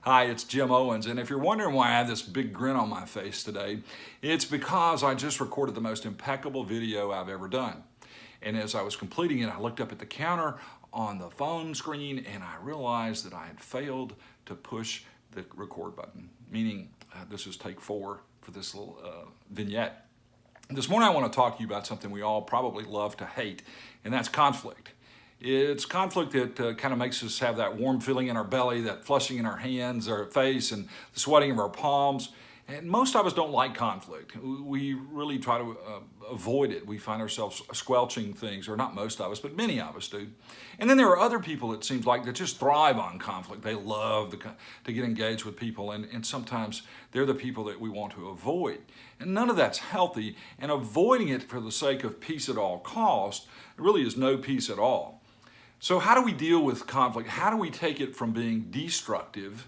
Hi, it's Jim Owens, and if you're wondering why I have this big grin on my face today, it's because I just recorded the most impeccable video I've ever done. And as I was completing it, I looked up at the counter on the phone screen and I realized that I had failed to push the record button, meaning this is take 4 for this little vignette. This morning I want to talk to you about something we all probably love to hate, and that's conflict. It's conflict that kind of makes us have that warm feeling in our belly, that flushing in our hands, our face, and the sweating of our palms. And most of us don't like conflict. We really try to avoid it. We find ourselves squelching things, or not most of us, but many of us do. And then there are other people, it seems like, that just thrive on conflict. They love to get engaged with people, and sometimes they're the people that we want to avoid. And none of that's healthy, and avoiding it for the sake of peace at all costs really is no peace at all. So how do we deal with conflict? How do we take it from being destructive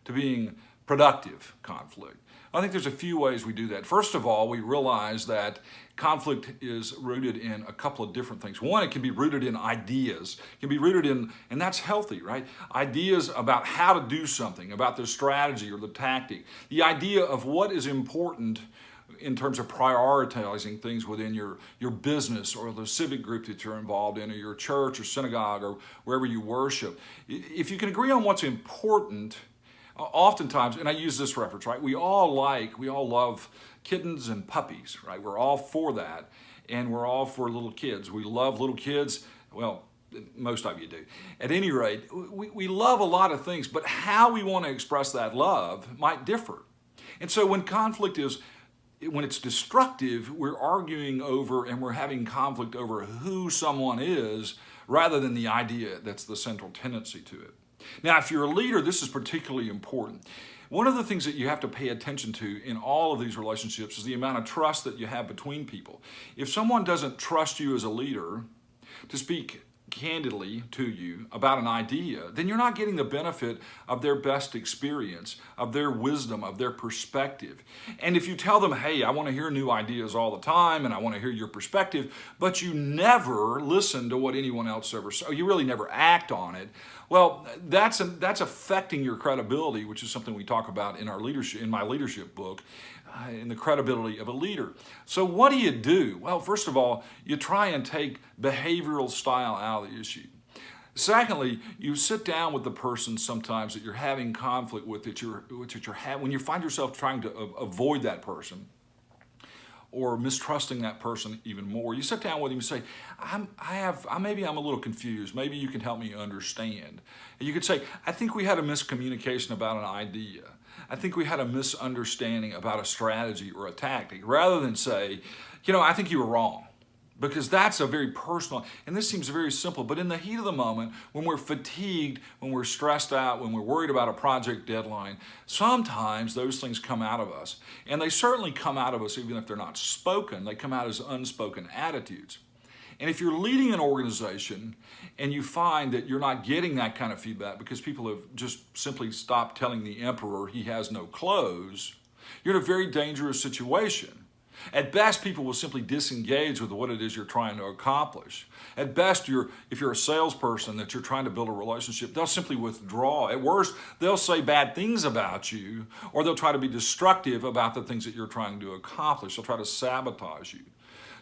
to being productive conflict? I think there's a few ways we do that. First of all, we realize that conflict is rooted in a couple of different things. One, it can be rooted in ideas. It can be rooted in, and that's healthy, right? Ideas about how to do something, about the strategy or the tactic. The idea of what is important in terms of prioritizing things within your business or the civic group that you're involved in, or your church or synagogue or wherever you worship. If you can agree on what's important, oftentimes, and I use this reference, right? We all love kittens and puppies, right? We're all for that, and we're all for little kids. We love little kids. Well, most of you do. At any rate, we love a lot of things, but how we want to express that love might differ. And so when it's destructive, we're arguing over and we're having conflict over who someone is rather than the idea that's the central tendency to it. Now, if you're a leader, this is particularly important. One of the things that you have to pay attention to in all of these relationships is the amount of trust that you have between people. If someone doesn't trust you as a leader to speak candidly to you about an idea, then you're not getting the benefit of their best experience, of their wisdom, of their perspective. And if you tell them, hey, I want to hear new ideas all the time and I want to hear your perspective, but you never listen to what anyone else ever says, you really never act on it, well, that's affecting your credibility, which is something we talk about in my leadership book, in the credibility of a leader. So what do? Well, first of all, you try and take behavioral style out of the issue. Secondly, you sit down with the person sometimes that you're having conflict with, when you find yourself trying to avoid that person or mistrusting that person even more. You sit down with him and say, maybe I'm a little confused. Maybe you can help me understand. And you could say, I think we had a miscommunication about an idea. I think we had a misunderstanding about a strategy or a tactic, rather than say, I think you were wrong. Because that's a very personal, and this seems very simple, but in the heat of the moment, when we're fatigued, when we're stressed out, when we're worried about a project deadline, sometimes those things come out of us. And they certainly come out of us even if they're not spoken. They come out as unspoken attitudes. And if you're leading an organization and you find that you're not getting that kind of feedback because people have just simply stopped telling the emperor he has no clothes, you're in a very dangerous situation. At best, people will simply disengage with what it is you're trying to accomplish. At best, if you're a salesperson that you're trying to build a relationship, they'll simply withdraw. At worst, they'll say bad things about you, or they'll try to be destructive about the things that you're trying to accomplish. They'll try to sabotage you.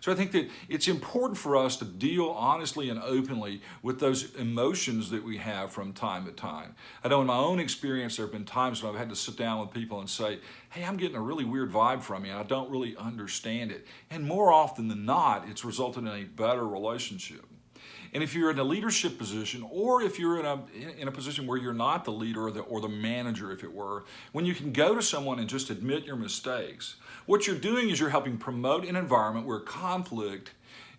So I think that it's important for us to deal honestly and openly with those emotions that we have from time to time. I know in my own experience, there have been times when I've had to sit down with people and say, hey, I'm getting a really weird vibe from you and I don't really understand it. And more often than not, it's resulted in a better relationship. And if you're in a leadership position, or if you're in a position where you're not the leader or the manager, if it were, when you can go to someone and just admit your mistakes, what you're doing is you're helping promote an environment where conflict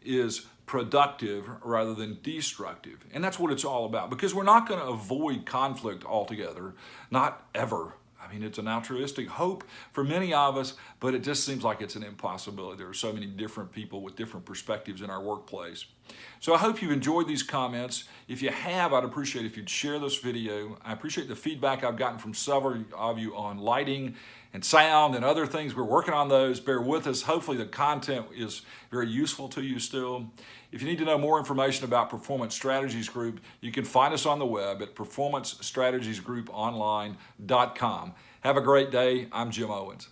is productive rather than destructive. And that's what it's all about, because we're not going to avoid conflict altogether, not ever. I mean, it's an altruistic hope for many of us, but it just seems like it's an impossibility. There are so many different people with different perspectives in our workplace. So I hope you've enjoyed these comments. If you have, I'd appreciate if you'd share this video. I appreciate the feedback I've gotten from several of you on lighting and sound and other things. We're working on those. Bear with us. Hopefully the content is very useful to you still. If you need to know more information about Performance Strategies Group, you can find us on the web at performancestrategiesgrouponline.com. Have a great day. I'm Jim Owens.